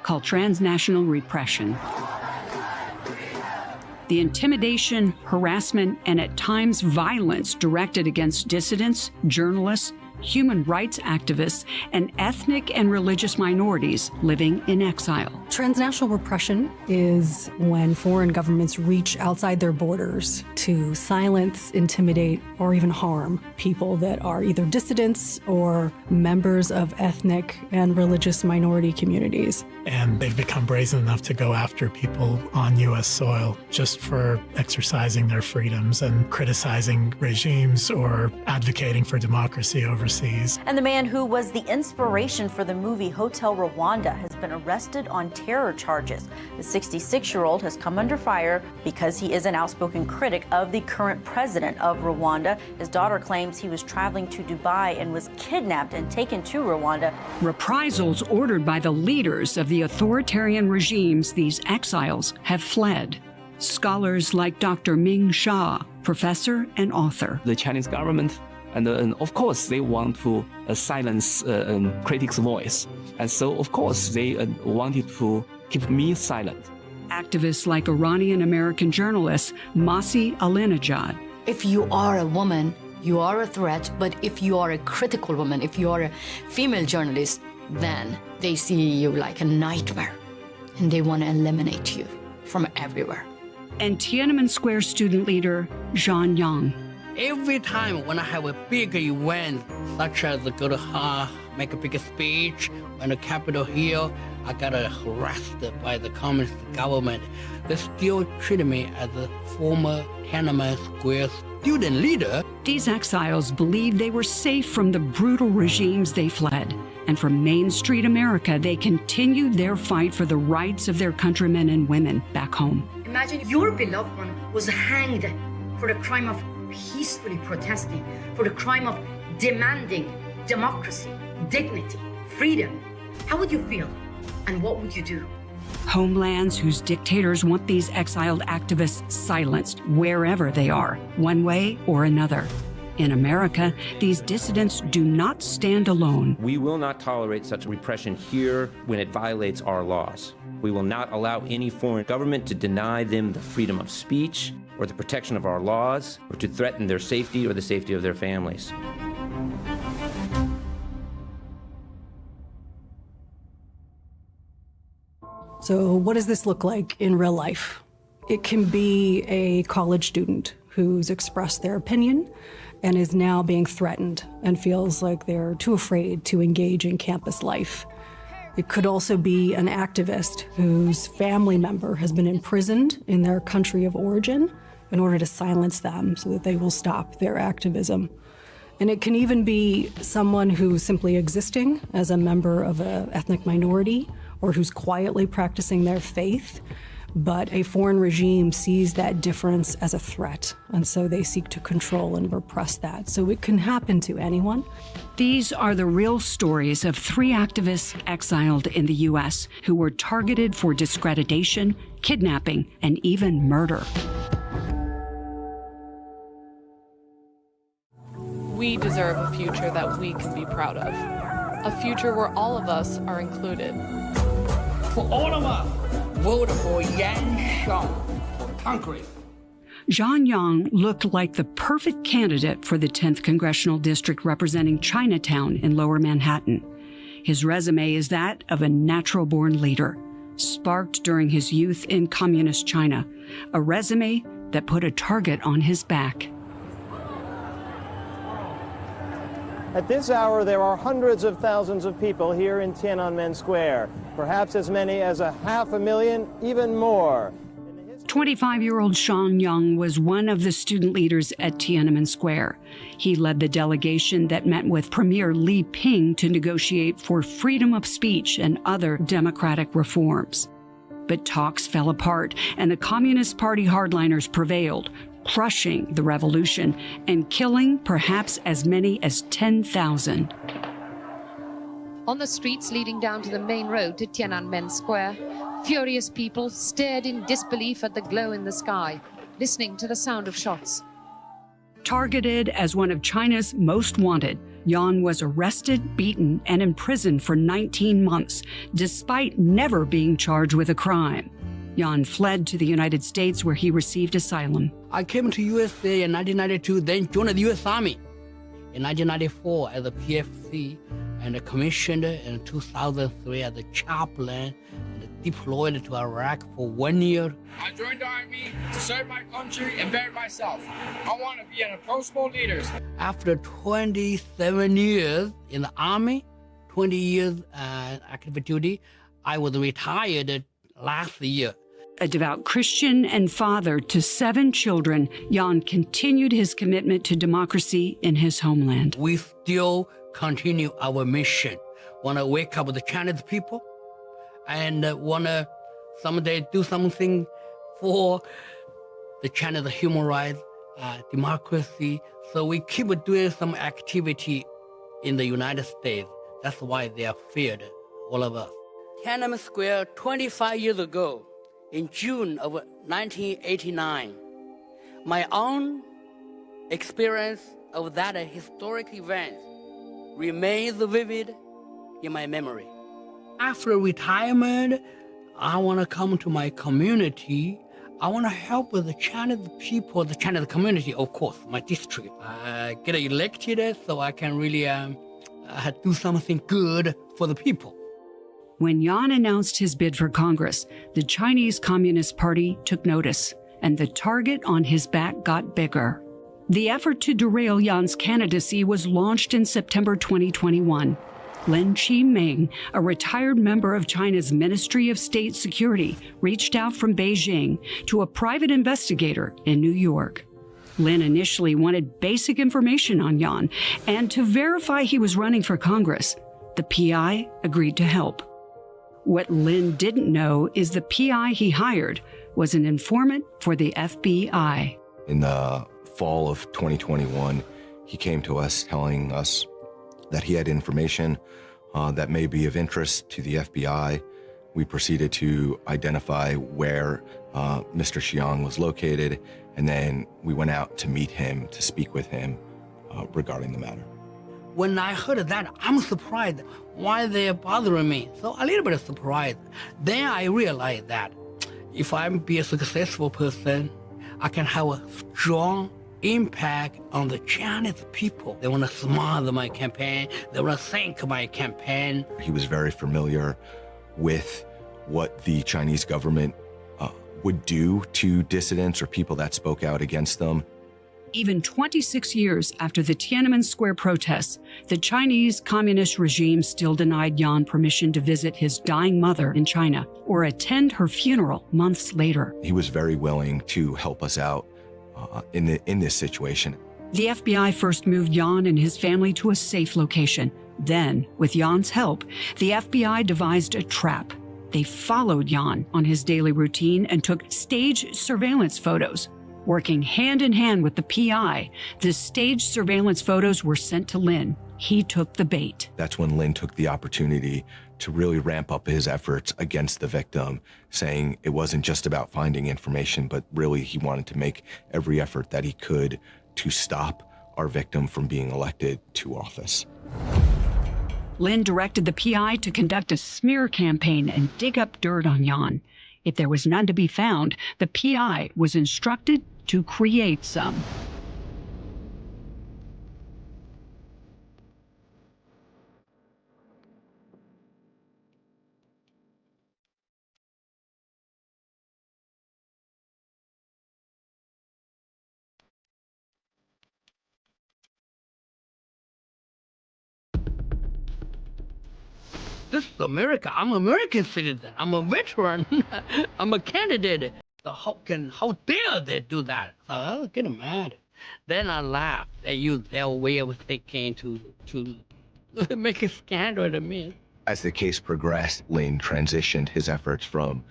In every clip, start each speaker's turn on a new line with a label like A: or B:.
A: called transnational repression. The intimidation, harassment, and at times violence directed against dissidents, journalists, human rights activists, and ethnic and religious minorities living in exile.
B: Transnational repression is when foreign governments reach outside their borders to silence, intimidate, or even harm people that are either dissidents or members of ethnic and religious minority communities.
C: And they've become brazen enough to go after people on U.S. soil just for exercising their freedoms and criticizing regimes or advocating for democracy overseas.
D: And the man who was the inspiration for the movie Hotel Rwanda has been arrested on terror charges. The 66-year-old has come under fire because he is an outspoken critic of the current president of Rwanda. His daughter claims he was traveling to Dubai and was kidnapped and taken to Rwanda.
A: Reprisals ordered by the leaders of the authoritarian regimes these exiles have fled. Scholars like Dr. Ming Shah, professor and author.
E: The Chinese government, and of course, they want to silence critics' voice. And so, of course, they wanted to keep me silent.
A: Activists like Iranian-American journalist Masih Alinejad.
F: If you are a woman, you are a threat, but if you are a critical woman, if you are a female journalist, then they see you like a nightmare, and they want to eliminate you from everywhere.
A: And Tiananmen Square student leader Zhang Yang.
G: Every time when I have a big event, such as go to make a big speech on the Capitol Hill, I got arrested by the communist government. They still treat me as a former Tiananmen Square student leader.
A: These exiles believed they were safe from the brutal regimes they fled. And from Main Street America, they continued their fight for the rights of their countrymen and women back home.
H: Imagine your beloved one was hanged for the crime of peacefully protesting, for the crime of demanding democracy, dignity, freedom. How would you feel? And what would you do?
A: Homelands whose dictators want these exiled activists silenced wherever they are, one way or another. In America, these dissidents do not stand alone.
I: We will not tolerate such repression here when it violates our laws. We will not allow any foreign government to deny them the freedom of speech or the protection of our laws, or to threaten their safety or the safety of their families.
B: So what does this look like in real life? It can be a college student who's expressed their opinion and is now being threatened and feels like they're too afraid to engage in campus life. It could also be an activist whose family member has been imprisoned in their country of origin in order to silence them so that they will stop their activism. And it can even be someone who's simply existing as a member of an ethnic minority or who's quietly practicing their faith, but a foreign regime sees that difference as a threat, and so they seek to control and repress that. So it can happen to anyone.
A: These are the real stories of 3 activists exiled in the U.S. who were targeted for discreditation, kidnapping, and even murder.
J: We deserve a future that we can be proud of. A future where all of us are included.
G: For all of us, vote for Yang Shang for Congress.
A: Zhang Yang looked like the perfect candidate for the 10th Congressional District representing Chinatown in Lower Manhattan. His resume is that of a natural-born leader, sparked during his youth in communist China, a resume that put a target on his back.
K: At this hour, there are hundreds of thousands of people here in Tiananmen Square, perhaps as many as 500,000, even more.
A: 25-year-old Zhang Yang was one of the student leaders at Tiananmen Square. He led the delegation that met with Premier Li Ping to negotiate for freedom of speech and other democratic reforms. But talks fell apart, and the Communist Party hardliners prevailed, crushing the revolution and killing perhaps as many as 10,000.
L: On the streets leading down to the main road to Tiananmen Square, furious people stared in disbelief at the glow in the sky, listening to the sound of shots.
A: Targeted as one of China's most wanted, Yan was arrested, beaten, and imprisoned for 19 months, despite never being charged with a crime. Yan fled to the United States, where he received asylum.
G: I came to USA in 1992, then joined the U.S. Army. In 1994 as a PFC, and commissioned in 2003 as a chaplain, and deployed to Iraq for 1 year.
M: I joined the Army to serve my country and better myself. I want to be an approachable leader.
G: After 27 years in the Army, 20 years active duty, I was retired last year.
A: A devout Christian and father to 7 children, Yan continued his commitment to democracy in his homeland.
G: We still continue our mission. Want to wake up the Chinese people and want to someday do something for the Chinese human rights, democracy. So we keep doing some activity in the United States. That's why they are feared, all of us. Tiananmen Square 25 years ago, in June of 1989, my own experience of that historic event remains vivid in my memory. After retirement, I want to come to my community. I want to help the Chinese people, the Chinese community, of course, my district. Get elected so I can really do something good for the people.
A: When Yan announced his bid for Congress, the Chinese Communist Party took notice, and the target on his back got bigger. The effort to derail Yan's candidacy was launched in September 2021. Lin Chi-ming, a retired member of China's Ministry of State Security, reached out from Beijing to a private investigator in New York. Lin initially wanted basic information on Yan, and to verify he was running for Congress, the PI agreed to help. What Lin didn't know is the PI he hired was an informant for the FBI.
N: In the fall of 2021, he came to us telling us that he had information that may be of interest to the FBI. We proceeded to identify where Mr. Xiang was located, and then we went out to meet him, to speak with him regarding the matter.
G: When I heard that, I'm surprised why they're bothering me. So a little bit surprised. Then I realized that if I'm be a successful person, I can have a strong impact on the Chinese people. They want to smile my campaign. They want to thank my campaign.
N: He was very familiar with what the Chinese government would do to dissidents or people that spoke out against them.
A: Even 26 years after the Tiananmen Square protests, the Chinese communist regime still denied Yan permission to visit his dying mother in China or attend her funeral months later.
N: He was very willing to help us out in this situation.
A: The FBI first moved Yan and his family to a safe location. Then, with Yan's help, the FBI devised a trap. They followed Yan on his daily routine and took staged surveillance photos. Working hand in hand with the PI, the staged surveillance photos were sent to Lin. He took the bait.
N: That's when Lin took the opportunity to really ramp up his efforts against the victim, saying it wasn't just about finding information, but really he wanted to make every effort that he could to stop our victim from being elected to office.
A: Lin directed the PI to conduct a smear campaign and dig up dirt on Yan. If there was none to be found, the PI was instructed to create some.
G: This is America. I'm an American citizen. I'm a veteran. I'm a candidate. So how dare they do that? So I get mad. Then I laugh. They use their way of thinking to make a scandal at me.
N: As the case progressed, Lin transitioned his efforts from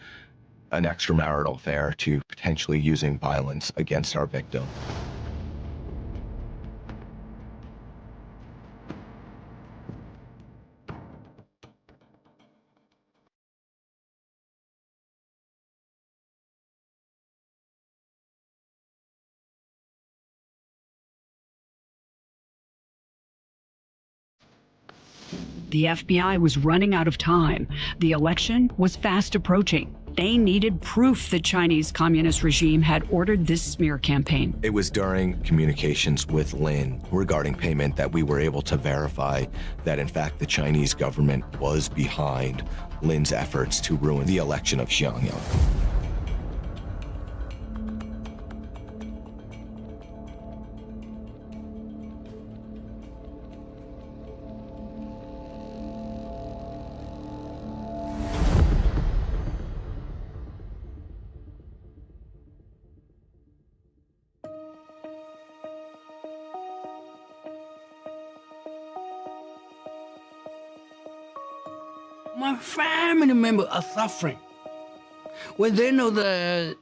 N: an extramarital affair to potentially using violence against our victim.
A: The FBI was running out of time. The election was fast approaching. They needed proof the Chinese communist regime had ordered this smear campaign.
N: It was during communications with Lin regarding payment that we were able to verify that, in fact, the Chinese government was behind Lin's efforts to ruin the election of Xiangyang.
G: My family members are suffering. When they know the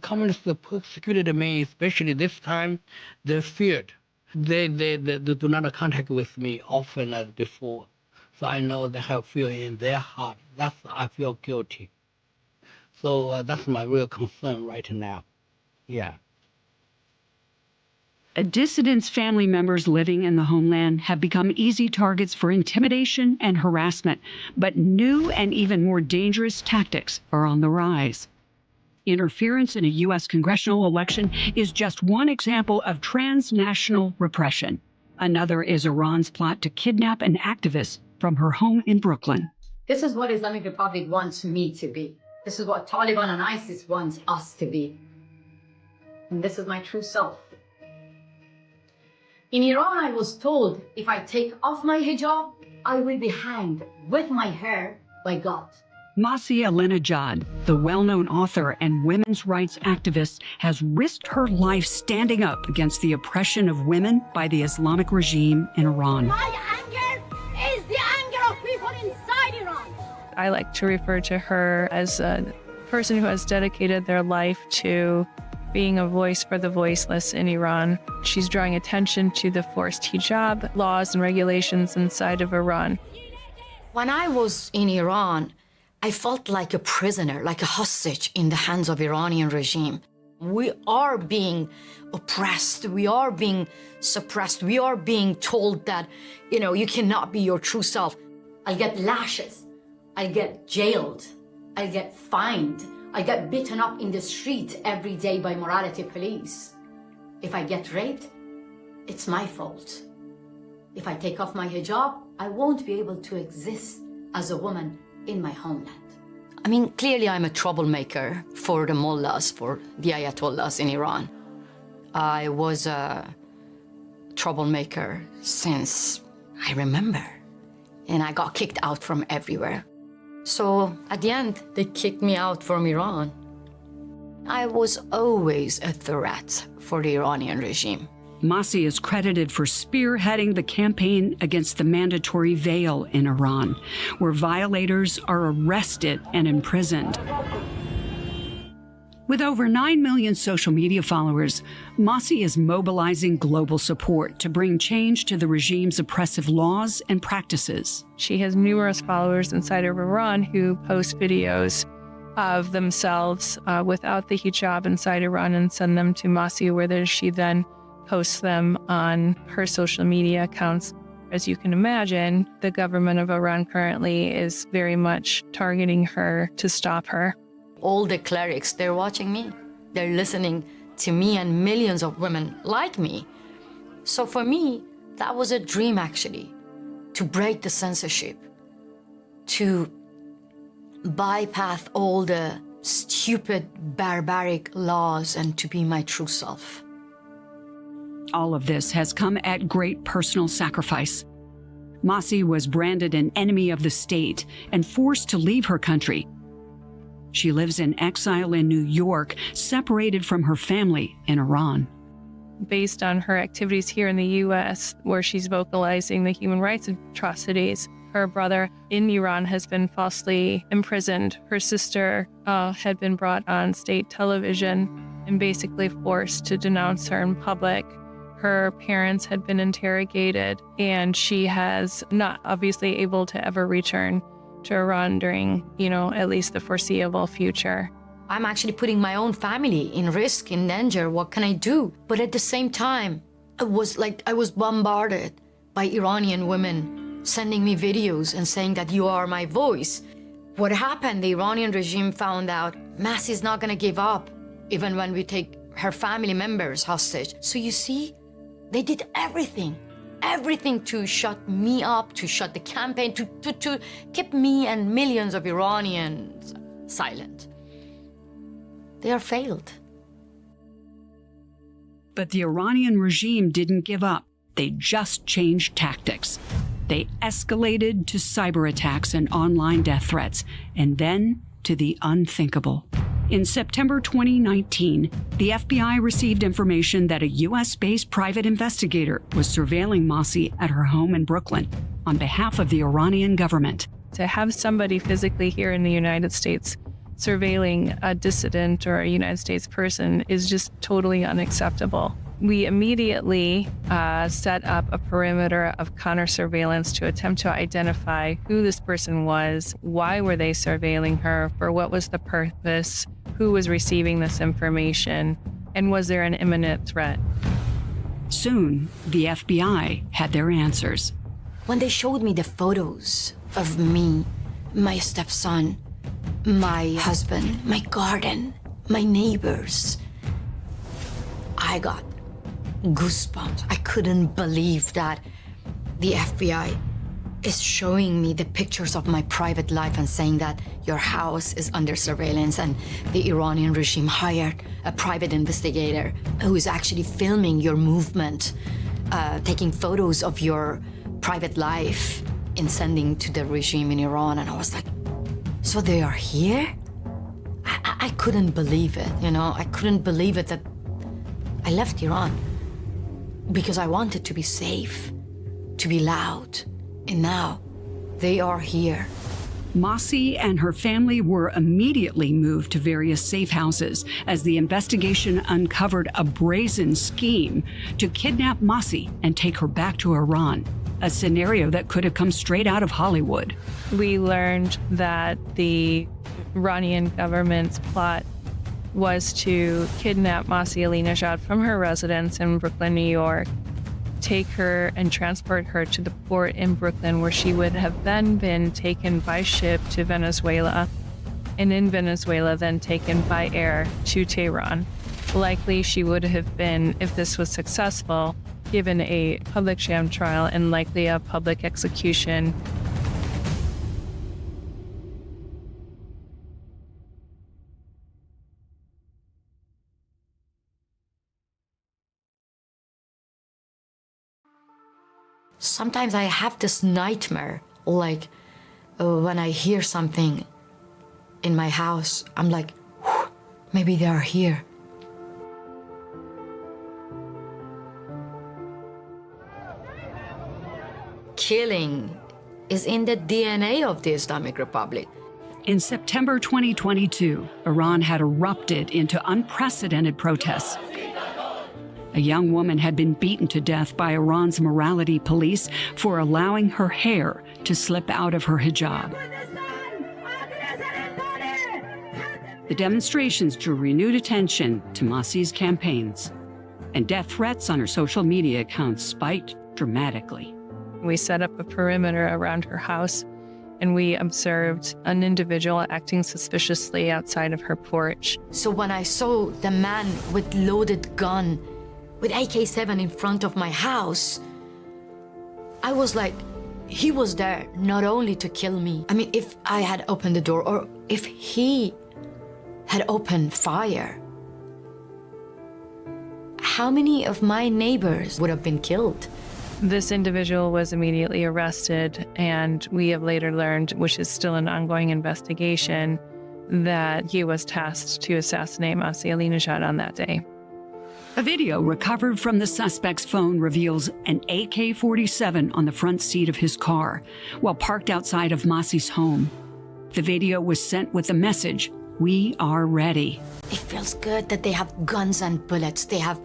G: communists persecuted me, especially this time, they're feared. They do not contact with me often as before. So I know they have fear in their heart. That's I feel guilty. So that's my real concern right now. Yeah.
A: Dissidents' family members living in the homeland have become easy targets for intimidation and harassment, but new and even more dangerous tactics are on the rise. Interference in a U.S. congressional election is just one example of transnational repression. Another is Iran's plot to kidnap an activist from her home in Brooklyn.
F: This is what Islamic Republic wants me to be. This is what Taliban and ISIS wants us to be. And this is my true self. In Iran, I was told if I take off my hijab, I will be hanged with my hair by God.
A: Masih Alinejad, the well-known author and women's rights activist, has risked her life standing up against the oppression of women by the Islamic regime in Iran.
O: My anger is the anger of people inside Iran.
P: I like to refer to her as a person who has dedicated their life to being a voice for the voiceless in Iran. She's drawing attention to the forced hijab laws and regulations inside of Iran.
F: When I was in Iran, I felt like a prisoner, like a hostage in the hands of Iranian regime. We are being oppressed, we are being suppressed, we are being told that, you cannot be your true self. I'll get lashes, I'll get jailed, I'll get fined, I get beaten up in the street every day by morality police. If I get raped, it's my fault. If I take off my hijab, I won't be able to exist as a woman in my homeland. I mean, clearly I'm a troublemaker for the mullahs, for the ayatollahs in Iran. I was a troublemaker since I remember, and I got kicked out from everywhere. So at the end, they kicked me out from Iran. I was always a threat for the Iranian regime.
A: Masih is credited for spearheading the campaign against the mandatory veil in Iran, where violators are arrested and imprisoned. With over 9 million social media followers, Masih is mobilizing global support to bring change to the regime's oppressive laws and practices.
P: She has numerous followers inside of Iran who post videos of themselves without the hijab inside Iran and send them to Masih, where she then posts them on her social media accounts. As you can imagine, the government of Iran currently is very much targeting her to stop her.
F: All the clerics, they're watching me. They're listening to me and millions of women like me. So for me, that was a dream, actually, to break the censorship, to bypass all the stupid, barbaric laws and to be my true self.
A: All of this has come at great personal sacrifice. Masih was branded an enemy of the state and forced to leave her country. She lives in exile in New York, separated from her family in Iran.
P: Based on her activities here in the U.S., where she's vocalizing the human rights atrocities, her brother in Iran has been falsely imprisoned. Her sister had been brought on state television and basically forced to denounce her in public. Her parents had been interrogated, and she has not obviously able to ever return to Iran during, at least the foreseeable future.
F: I'm actually putting my own family in risk, in danger. What can I do? But at the same time, I was bombarded by Iranian women sending me videos and saying that you are my voice. What happened, the Iranian regime found out Masih's not gonna give up, even when we take her family members hostage. So you see, they did everything to shut me up, to shut the campaign, to keep me and millions of Iranians silent. They are failed.
A: But the Iranian regime didn't give up. They just changed tactics. They escalated to cyber attacks and online death threats, and then to the unthinkable. In September 2019, the FBI received information that a U.S.-based private investigator was surveilling Masih at her home in Brooklyn on behalf of the Iranian government.
P: To have somebody physically here in the United States surveilling a dissident or a United States person is just totally unacceptable. We immediately set up a perimeter of counter-surveillance to attempt to identify who this person was, why were they surveilling her, for what was the purpose, who was receiving this information, and was there an imminent threat?
A: Soon, the FBI had their answers.
F: When they showed me the photos of me, my stepson, my husband, my garden, my neighbors, I got goosebumps. I couldn't believe that the FBI is showing me the pictures of my private life and saying that your house is under surveillance, and the Iranian regime hired a private investigator who is actually filming your movement, taking photos of your private life and sending to the regime in Iran. And I was like, so they are here? I couldn't believe it, you know? I couldn't believe it that I left Iran because I wanted to be safe, to be loud. And now they are here.
A: Masih and her family were immediately moved to various safe houses as the investigation uncovered a brazen scheme to kidnap Masih and take her back to Iran, a scenario that could have come straight out of Hollywood.
P: We learned that the Iranian government's plot was to kidnap Masih Alinejad from her residence in Brooklyn, New York, take her and transport her to the port in Brooklyn, where she would have then been taken by ship to Venezuela, and in Venezuela then taken by air to Tehran. Likely she would have been, if this was successful, given a public sham trial and likely a public execution.
F: Sometimes I have this nightmare, like when I hear something in my house, I'm like, maybe they are here. Killing is in the DNA of the Islamic Republic.
A: In September 2022, Iran had erupted into unprecedented protests. A young woman had been beaten to death by Iran's morality police for allowing her hair to slip out of her hijab. The demonstrations drew renewed attention to Masih's campaigns, and death threats on her social media accounts spiked dramatically.
P: We set up a perimeter around her house, and we observed an individual acting suspiciously outside of her porch.
F: So when I saw the man with loaded gun, with AK-7 in front of my house, I was like, he was there not only to kill me. I mean, if I had opened the door, or if he had opened fire, how many of my neighbors would have been killed?
P: This individual was immediately arrested, and we have later learned, which is still an ongoing investigation, that he was tasked to assassinate Masih Alinejad on that day.
A: A video recovered from the suspect's phone reveals an AK-47 on the front seat of his car while parked outside of Masih's home. The video was sent with the message, "We are ready."
F: It feels good that they have guns and bullets. They have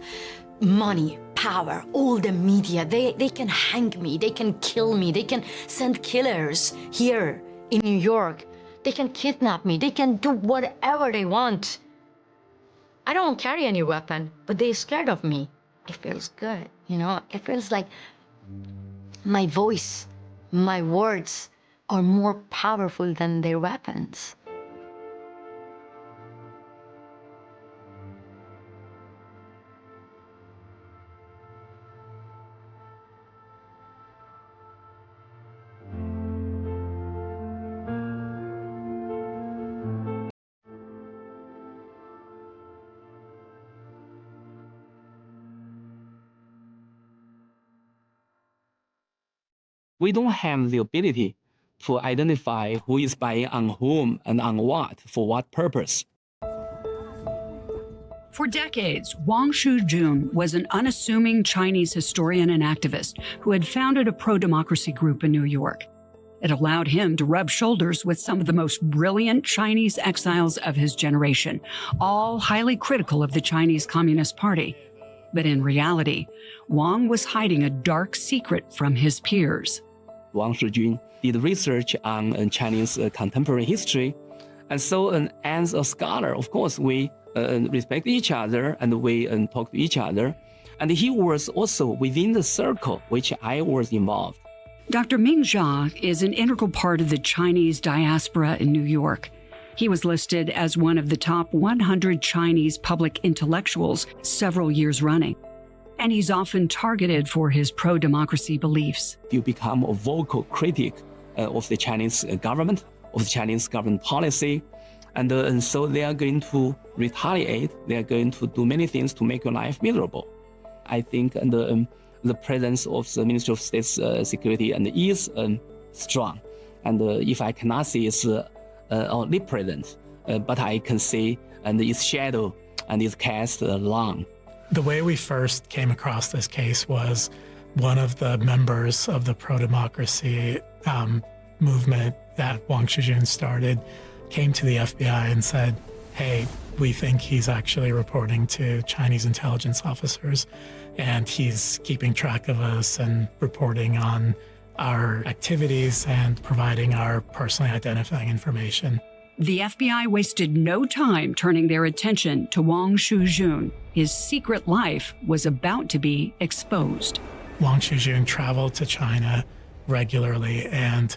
F: money, power, all the media. They can hang me. They can kill me. They can send killers here in New York. They can kidnap me. They can do whatever they want. I don't carry any weapon, but they're scared of me. It feels good, you know? It feels like my voice My words are more powerful than their weapons.
E: We don't have the ability to identify who is spying on whom and on what, for what purpose.
A: For decades, Wang Shujun was an unassuming Chinese historian and activist who had founded a pro-democracy group in New York. It allowed him to rub shoulders with some of the most brilliant Chinese exiles of his generation, all highly critical of the Chinese Communist Party. But in reality, Wang was hiding a dark secret from his peers.
E: Wang Shujun did research on Chinese contemporary history. And so as a scholar, of course, we respect each other and we talk to each other. And he was also within the circle which I was involved.
A: Dr. Ming Jia is an integral part of the Chinese diaspora in New York. He was listed as one of the top 100 Chinese public intellectuals several years running. And he's often targeted for his pro-democracy beliefs.
E: You become a vocal critic of the Chinese government, of the Chinese government policy. And so they are going to retaliate. They are going to do many things to make your life miserable. I think the presence of the Ministry of State Security and is strong. And if I cannot see its lip presence, but I can see and its shadow and its cast long.
C: The way we first came across this case was one of the members of the pro-democracy movement that Wang Shujun started came to the FBI and said, hey, we think he's actually reporting to Chinese intelligence officers, and he's keeping track of us and reporting on our activities and providing our personally identifying information.
A: The FBI wasted no time turning their attention to Wang Shujun. His secret life was about to be exposed.
C: Wang Shujun traveled to China regularly, and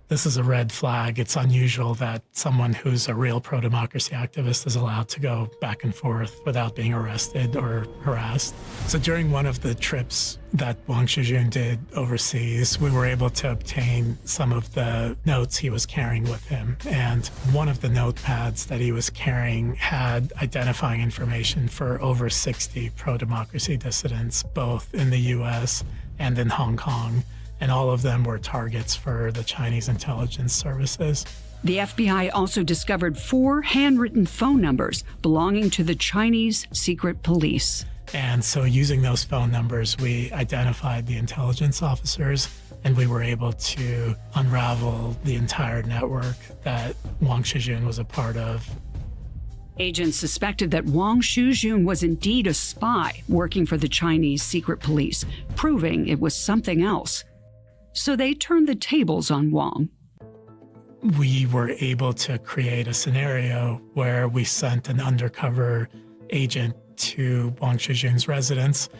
C: this is a red flag. It's unusual that someone who's a real pro-democracy activist is allowed to go back and forth without being arrested or harassed. So during one of the trips that Wang Shujun did overseas, we were able to obtain some of the notes he was carrying with him. And one of the notepads that he was carrying had identifying information for over 60 pro-democracy dissidents, both in the US and in Hong Kong. And all of them were targets for the Chinese intelligence services.
A: The FBI also discovered 4 handwritten phone numbers belonging to the Chinese secret police.
C: And so using those phone numbers, we identified the intelligence officers, and we were able to unravel the entire network that Wang Shujun was a part of.
A: Agents suspected that Wang Shujun was indeed a spy working for the Chinese secret police, proving it was something else. So they turned the tables on Wang.
C: We were able to create a scenario where we sent an undercover agent to Wang Shujun's residence,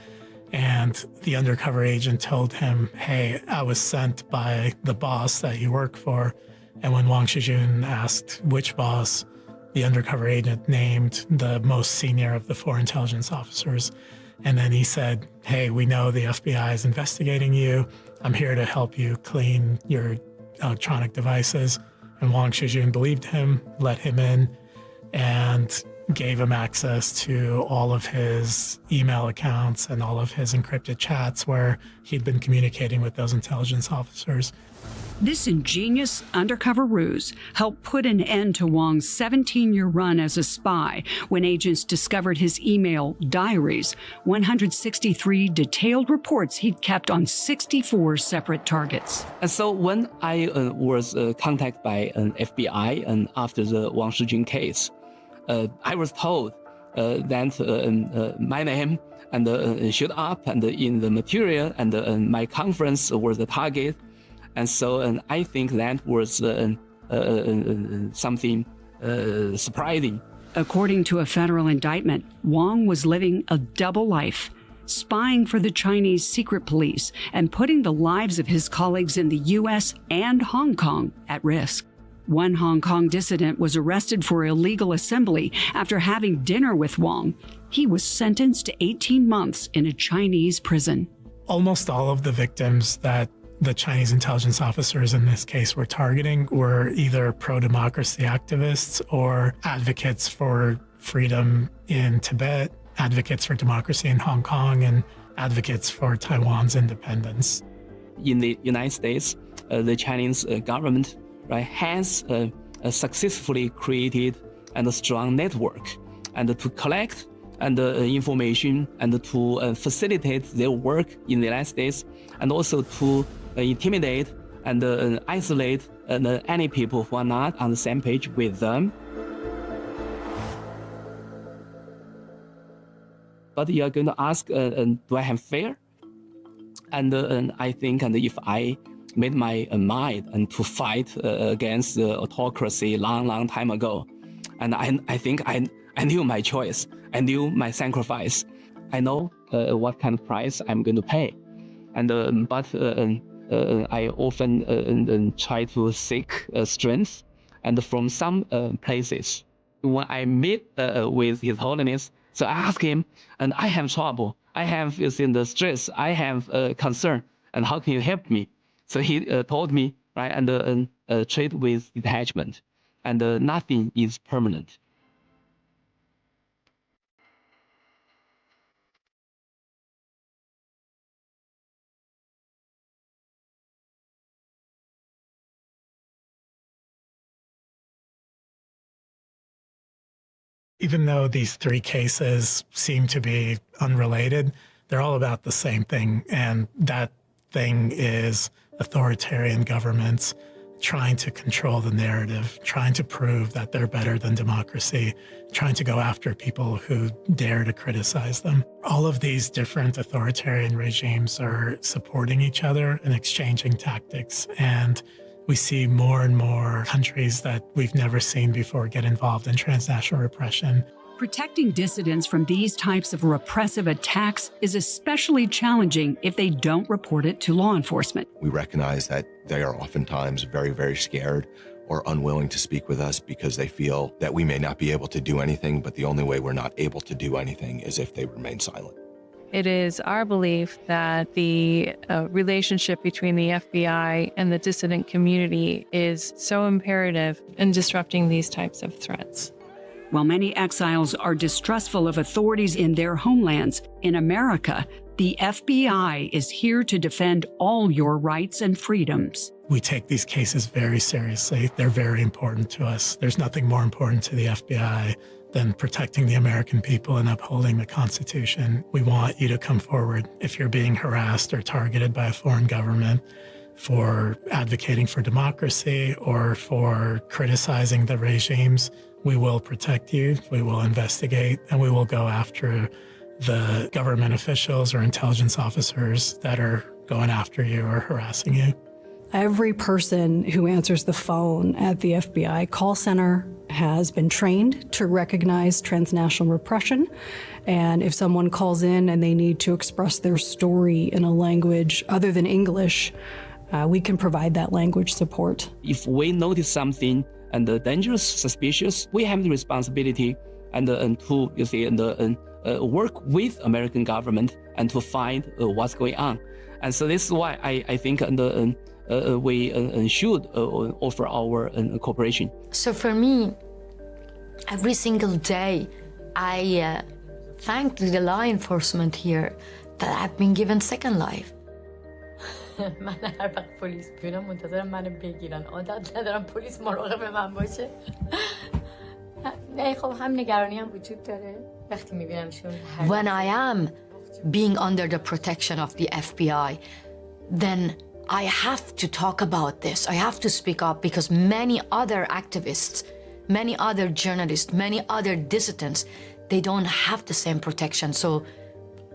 C: and the undercover agent told him, hey, I was sent by the boss that you work for. And when Wang Shujun asked which boss, the undercover agent named the most senior of the 4 intelligence officers. And then he said, hey, we know the FBI is investigating you. I'm here to help you clean your electronic devices. And Wang Shujun believed him, let him in, and gave him access to all of his email accounts and all of his encrypted chats where he'd been communicating with those intelligence officers.
A: This ingenious undercover ruse helped put an end to Wang's 17-year run as a spy when agents discovered his email diaries, 163 detailed reports he'd kept on 64 separate targets.
E: And so when I was contacted by an FBI and after the Wang Shujun case, I was told that my name and showed up and in the material and my conference was the target. And so I think that was something surprising.
A: According to a federal indictment, Wang was living a double life, spying for the Chinese secret police and putting the lives of his colleagues in the U.S. and Hong Kong at risk. One Hong Kong dissident was arrested for illegal assembly after having dinner with Wong. He was sentenced to 18 months in a Chinese prison.
C: Almost all of the victims that the Chinese intelligence officers in this case were targeting were either pro-democracy activists or advocates for freedom in Tibet, advocates for democracy in Hong Kong, and advocates for Taiwan's independence.
E: In the United States, the Chinese government has successfully created a strong network and to collect information and to facilitate their work in the United States, and also to intimidate and isolate any people who are not on the same page with them. But you are going to ask, do I have fear? And I think, and if I made my mind to fight against the autocracy long time ago, and I think I knew my choice, I knew my sacrifice, I know what kind of price I'm going to pay, and but I often try to seek strength, and from some places, when I meet with His Holiness, so I ask him, and I have trouble, I have the stress, I have concern, and how can you help me? So he told me, right, and treat with detachment, and nothing is permanent.
C: Even though these three cases seem to be unrelated, they're all about the same thing, and that thing is authoritarian governments trying to control the narrative, trying to prove that they're better than democracy, trying to go after people who dare to criticize them. All of these different authoritarian regimes are supporting each other and exchanging tactics, and we see more and more countries that we've never seen before get involved in transnational repression.
A: Protecting dissidents from these types of repressive attacks is especially challenging if they don't report it to law enforcement.
N: We recognize that they are oftentimes very, very scared or unwilling to speak with us because they feel that we may not be able to do anything, but the only way we're not able to do anything is if they remain silent.
P: It is our belief that the relationship between the FBI and the dissident community is so imperative in disrupting these types of threats.
A: While many exiles are distrustful of authorities in their homelands, in America, the FBI is here to defend all your rights and freedoms.
C: We take these cases very seriously. They're very important to us. There's nothing more important to the FBI than protecting the American people and upholding the Constitution. We want you to come forward if you're being harassed or targeted by a foreign government for advocating for democracy or for criticizing the regimes. We will protect you, we will investigate, and we will go after the government officials or intelligence officers that are going after you or harassing you.
B: Every person who answers the phone at the FBI call center has been trained to recognize transnational repression. And if someone calls in and they need to express their story in a language other than English, we can provide that language support.
E: If we notice something and dangerous, suspicious, we have the responsibility and to work with American government and to find what's going on. And so this is why I think we should offer our cooperation.
F: So for me, every single day, I thank the law enforcement here that I've been given second life.
Q: من هر وقت پلیس بیارم منتظرم منو بگیرن. عادت ندارم پلیس مراقب من باشه. نه خب هم نگرانی هم وجود داره وقتی میبینمشون.
F: When I am being under the protection of the FBI, then I have to talk about this. I have to speak up because many other activists, many other journalists, many other dissidents, they don't have the same protection. So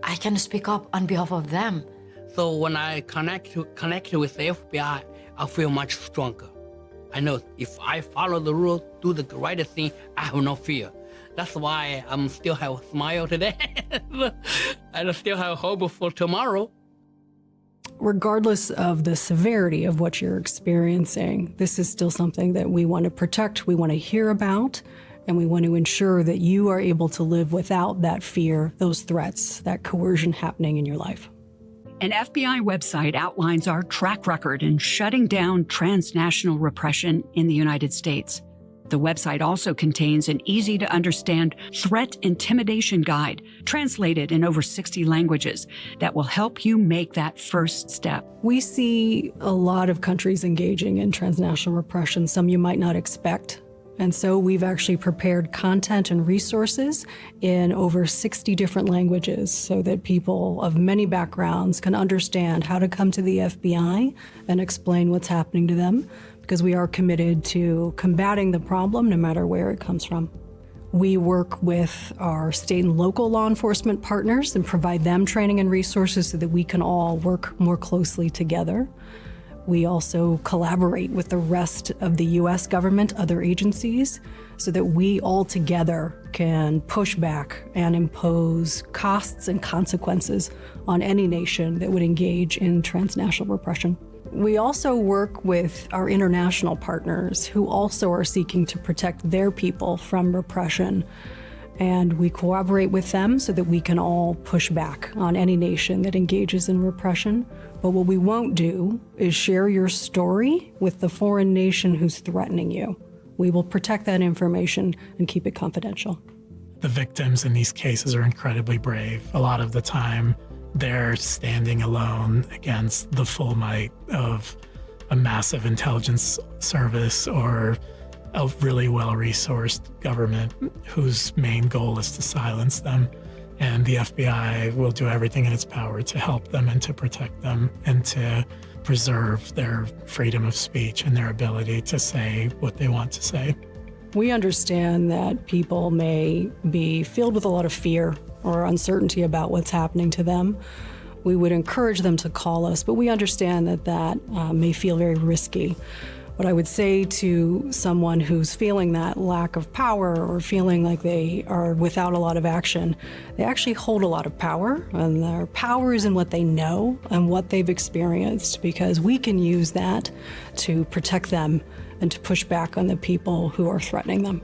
F: I can speak up on behalf of them.
G: So when I connect with the FBI, I feel much stronger. I know if I follow the rules, do the right thing, I have no fear. That's why I'm still have a smile today. I still have hope for tomorrow.
B: Regardless of the severity of what you're experiencing, this is still something that we want to protect, we want to hear about, and we want to ensure that you are able to live without that fear, those threats, that coercion happening in your life.
A: An FBI website outlines our track record in shutting down transnational repression in the United States. The website also contains an easy-to-understand threat intimidation guide, translated in over 60 languages, that will help you make that first step.
B: We see a lot of countries engaging in transnational repression, some you might not expect. And so we've actually prepared content and resources in over 60 different languages so that people of many backgrounds can understand how to come to the FBI and explain what's happening to them, because we are committed to combating the problem no matter where it comes from. We work with our state and local law enforcement partners and provide them training and resources so that we can all work more closely together. We also collaborate with the rest of the U.S. government, other agencies, so that we all together can push back and impose costs and consequences on any nation that would engage in transnational repression. We also work with our international partners who also are seeking to protect their people from repression. And we cooperate with them so that we can all push back on any nation that engages in repression. But what we won't do is share your story with the foreign nation who's threatening you. We will protect that information and keep it confidential.
C: The victims in these cases are incredibly brave. A lot of the time, they're standing alone against the full might of a massive intelligence service or a really well-resourced government whose main goal is to silence them. And the FBI will do everything in its power to help them and to protect them and to preserve their freedom of speech and their ability to say what they want to say.
B: We understand that people may be filled with a lot of fear or uncertainty about what's happening to them. We would encourage them to call us, but we understand that that may feel very risky. What I would say to someone who's feeling that lack of power or feeling like they are without a lot of action, they actually hold a lot of power, and their power is in what they know and what they've experienced, because we can use that to protect them and to push back on the people who are threatening them.